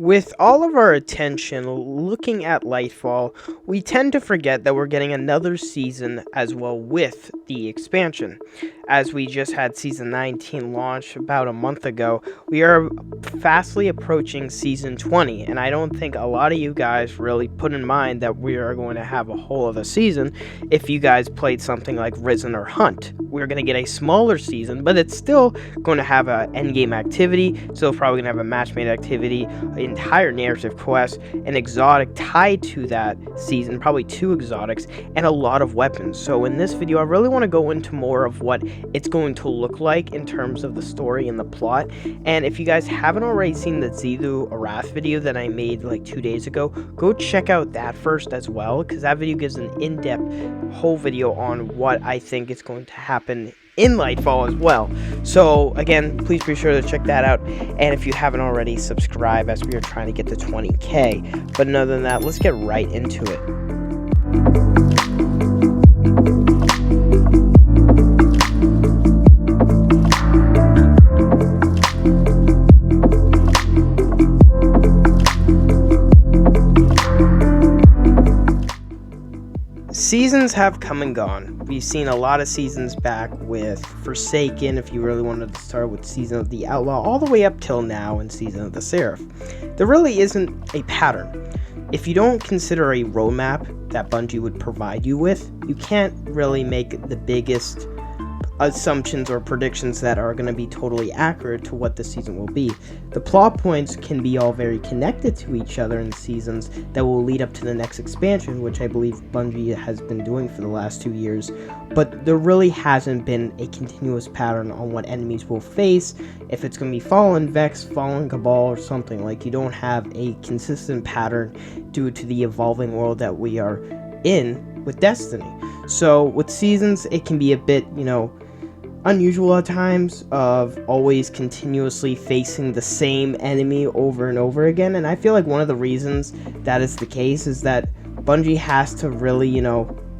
With all of our attention looking at Lightfall, we tend to forget that we're getting another season as well with the expansion. As we just had Season 19 launch about a month ago, we are fastly approaching Season 20, and I don't think a lot of you guys really put in mind that we are going to have a whole other season if you guys played something like Risen or Hunt. We're going to get a smaller season, but it's still going to have an endgame activity, still probably going to have a match-made activity, entire narrative quest, an exotic tied to that season, probably 2 exotics, and a lot of weapons. So in this video, I really want to go into more of what it's going to look like in terms of the story and the plot. And if you guys haven't already seen the Zidu Arath video that I made like 2 days ago, go check out that first as well, because that video gives an in-depth whole video on what I think is going to happen in Lightfall as well. So again, please be sure to check that out, and if you haven't already, subscribe as we are trying to get to 20k. But other than that, let's get right into it. Seasons have come and gone. We've seen a lot of seasons back with Forsaken, if you really wanted to start with Season of the Outlaw, all the way up till now in Season of the Seraph. There really isn't a pattern. If you don't consider a roadmap that Bungie would provide you with, you can't really make the biggest assumptions or predictions that are going to be totally accurate to what the season will be. The plot points can be all very connected to each other in seasons that will lead up to the next expansion, which I believe Bungie has been doing for the last 2 years, but there really hasn't been a continuous pattern on what enemies will face, if it's going to be Fallen, Vex, Fallen Cabal, or something. Like, you don't have a consistent pattern due to the evolving world that we are in with Destiny. So with seasons, it can be a bit, unusual at times, of always continuously facing the same enemy over and over again. And I feel like one of the reasons that is the case is that Bungie has to really,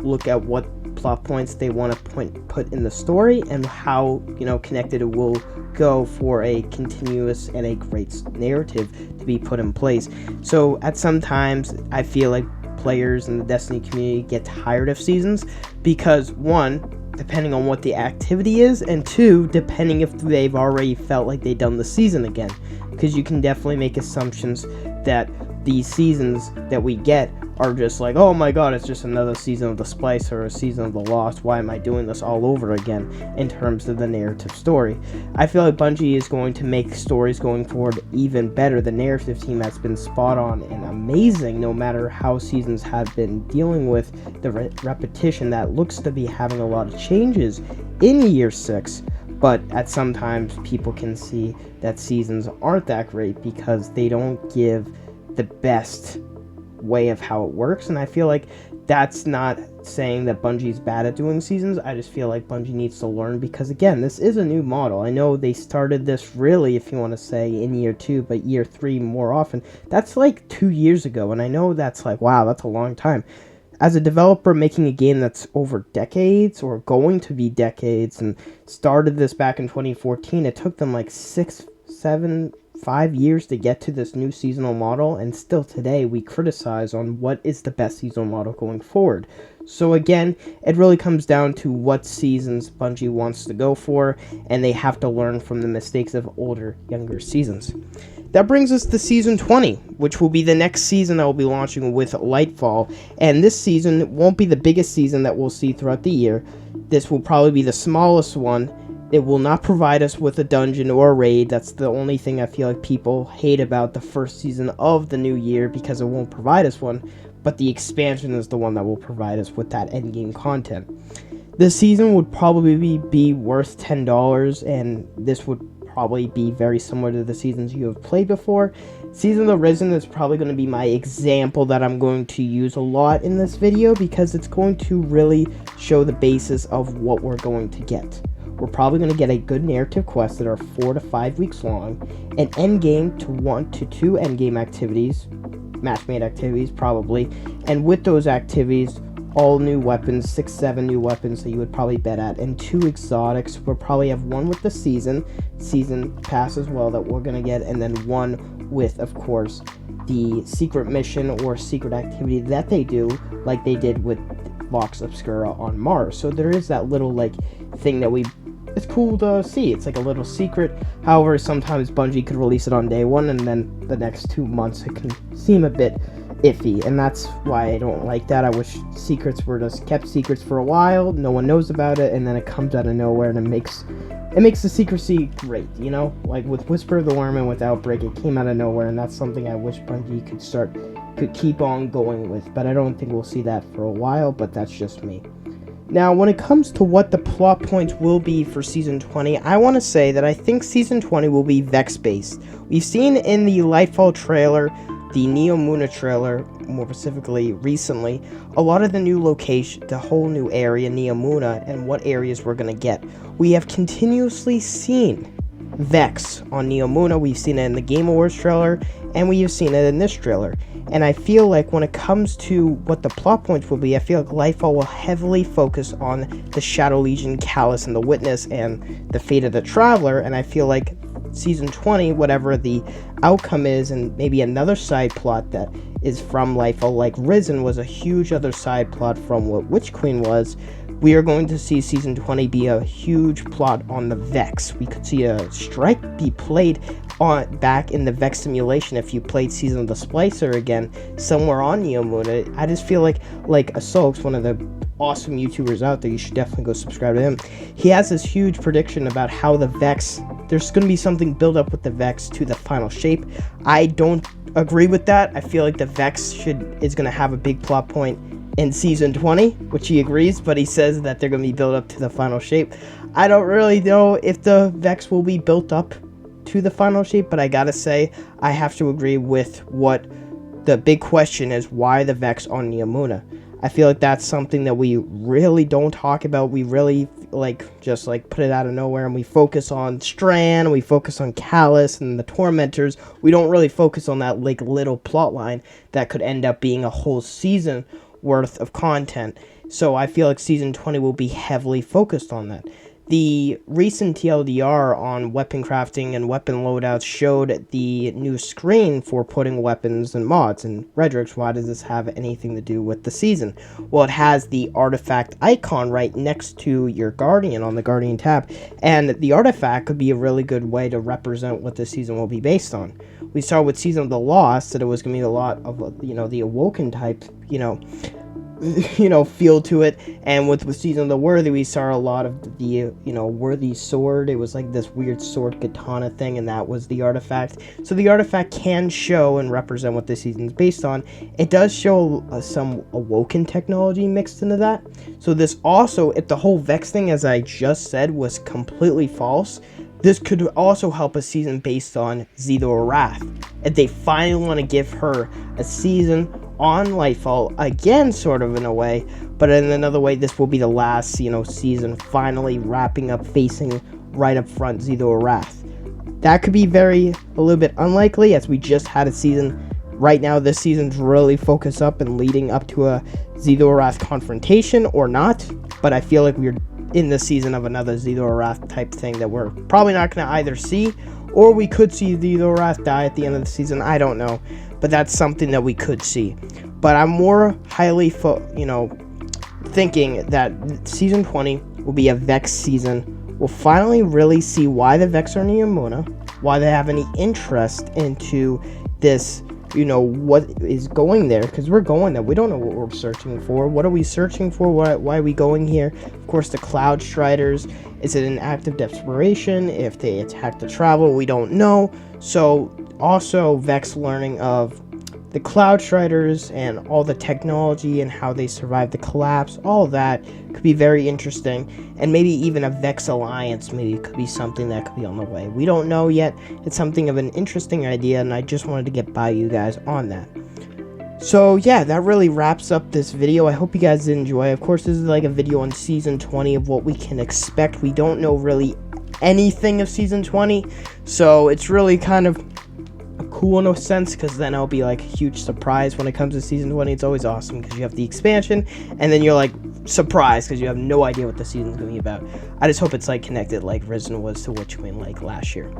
look at what plot points they want to put in the story and how, connected it will go for a continuous and a great narrative to be put in place. So at some times, I feel like players in the Destiny community get tired of seasons because, one, depending on what the activity is, and 2, depending if they've already felt like they've done the season again, because you can definitely make assumptions that these seasons that we get are just like, oh my god, it's just another season of the Splice or a season of the Lost, why am I doing this all over again in terms of the narrative story. I feel like Bungie is going to make stories going forward even better. The narrative team has been spot on and amazing, no matter how seasons have been dealing with the repetition that looks to be having a lot of changes in year 6. But at sometimes people can see that seasons aren't that great because they don't give the best way of how it works, and I feel like that's not saying that Bungie's bad at doing seasons. I just feel like Bungie needs to learn, because again, this is a new model. I know they started this really, if you want to say, in year 2, but year 3 more often. That's like 2 years ago, and I know that's like, wow, that's a long time. As a developer making a game that's over decades, or going to be decades, and started this back in 2014, it took them like 6, 7, 5 years to get to this new seasonal model, and still today we criticize on what is the best seasonal model going forward. So again, it really comes down to what seasons Bungie wants to go for, and they have to learn from the mistakes of older, younger seasons. That brings us to Season 20, which will be the next season that will be launching with Lightfall, and this season won't be the biggest season that we'll see throughout the year. This will probably be the smallest one. It will not provide us with a dungeon or a raid. That's the only thing I feel like people hate about the first season of the new year, because it won't provide us one, but the expansion is the one that will provide us with that endgame content. This season would probably be worth $10, and this would probably be very similar to the seasons you have played before. Season of the Risen is probably going to be my example that I'm going to use a lot in this video, because it's going to really show the basis of what we're going to get. We're probably going to get a good narrative quest that are 4 to 5 weeks long, an endgame to 1 to 2 endgame activities, match-made activities probably, and with those activities, all new weapons, 6-7 new weapons that you would probably bet at, and 2 exotics. We'll probably have one with the season pass as well that we're going to get, and then one with, of course, the secret mission or secret activity that they do, like they did with Vox Obscura on Mars. So there is that little like thing that it's cool to see. It's like a little secret. However, sometimes Bungie could release it on day one, and then the next 2 months it can seem a bit iffy, and that's why I don't like that. I wish secrets were just kept secrets for a while, no one knows about it, and then it comes out of nowhere, and it makes the secrecy great, you know? Like with Whisper of the Worm and with Outbreak, it came out of nowhere, and that's something I wish Bungie could keep on going with, but I don't think we'll see that for a while, but that's just me. Now, when it comes to what the plot points will be for Season 20, I want to say that I think Season 20 will be Vex-based. We've seen in the Lightfall trailer, the Neomuna trailer, more specifically recently, a lot of the new location, the whole new area, Neomuna, and what areas we're going to get. We have continuously seen Vex on Neomuna. We've seen it in the Game Awards trailer, and we have seen it in this trailer. And I feel like when it comes to what the plot points will be, I feel like Lightfall will heavily focus on the Shadow Legion, Callus, and the Witness, and the fate of the Traveler, and I feel like Season 20, whatever the outcome is, and maybe another side plot that is from Lightfall, like Risen was a huge other side plot from what Witch Queen was, we are going to see Season 20 be a huge plot on the Vex. We could see a strike be played back in the Vex simulation if you played Season of the Splicer again, somewhere on Neomuna. I just feel like Asolk's one of the awesome YouTubers out there. You should definitely go subscribe to him. He has this huge prediction about how the Vex, there's going to be something built up with the Vex to the final shape. I don't agree with that. I feel like the Vex is going to have a big plot point in Season 20, which he agrees, but he says that they're going to be built up to the final shape. I don't really know if the Vex will be built up to the final shape, but I gotta say, I have to agree with what the big question is: why the Vex on Neomuna? I feel like that's something that we really don't talk about. We really just put it out of nowhere, and we focus on Strand, we focus on Callus and the Tormentors. We don't really focus on that little plot line that could end up being a whole season worth of content. So I feel like Season 20 will be heavily focused on that. The recent TLDR on weapon crafting and weapon loadouts showed the new screen for putting weapons and mods. And Redrix, why does this have anything to do with the season? Well, it has the artifact icon right next to your Guardian on the Guardian tab. And the artifact could be a really good way to represent what the season will be based on. We saw with Season of the Lost that it was going to be a lot of, the Awoken type, feel to it, and with Season of the Worthy, we saw a lot of the Worthy sword. It was like this weird sword katana thing, and that was the artifact. So the artifact can show and represent what the season's based on. It does show some Awoken technology mixed into that. So this also, if the whole Vex thing, as I just said, was completely false, this could also help a season based on Zedor Wrath. If they finally want to give her a season on Lightfall, again, sort of in a way, but in another way, this will be the last, season, finally wrapping up, facing right up front Zedor Wrath. That could be a little bit unlikely, as we just had a season. Right now, this season's really focused up and leading up to a Zedor Wrath confrontation, or not, but I feel like we're in the season of another Zedor Wrath type thing that we're probably not going to either see, or we could see Zedor Wrath die at the end of the season. I don't know, but that's something that we could see. But I'm more highly thinking that Season 20 will be a Vex season. We'll finally really see why the Vex are Neomuna, why they have any interest into this, what is going there, because we're going there. We don't know what we're searching for. What are we searching for? Why are we going here? Of course, the Cloud Striders. Is it an act of desperation? If they attack the Travel, we don't know. So, also, Vex learning of the Cloud Striders and all the technology and how they survived the collapse, all of that could be very interesting. And maybe even a Vex Alliance maybe could be something that could be on the way. We don't know yet. It's something of an interesting idea, and I just wanted to get by you guys on that. So yeah, that really wraps up this video. I hope you guys did enjoy. Of course, this is like a video on Season 20 of what we can expect. We don't know really anything of Season 20, so it's really kind of cool in a sense, because then it'll be like a huge surprise when it comes to Season 20. It's always awesome because you have the expansion, and then you're like surprised because you have no idea what the season's going to be about. I just hope it's like connected like Risen was to Witchwind like last year.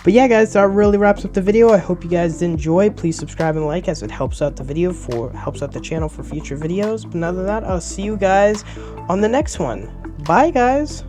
But yeah, guys, that really wraps up the video. I hope you guys did enjoy. Please subscribe and like, as it helps out the video helps out the channel for future videos. But other than that, I'll see you guys on the next one. Bye, guys.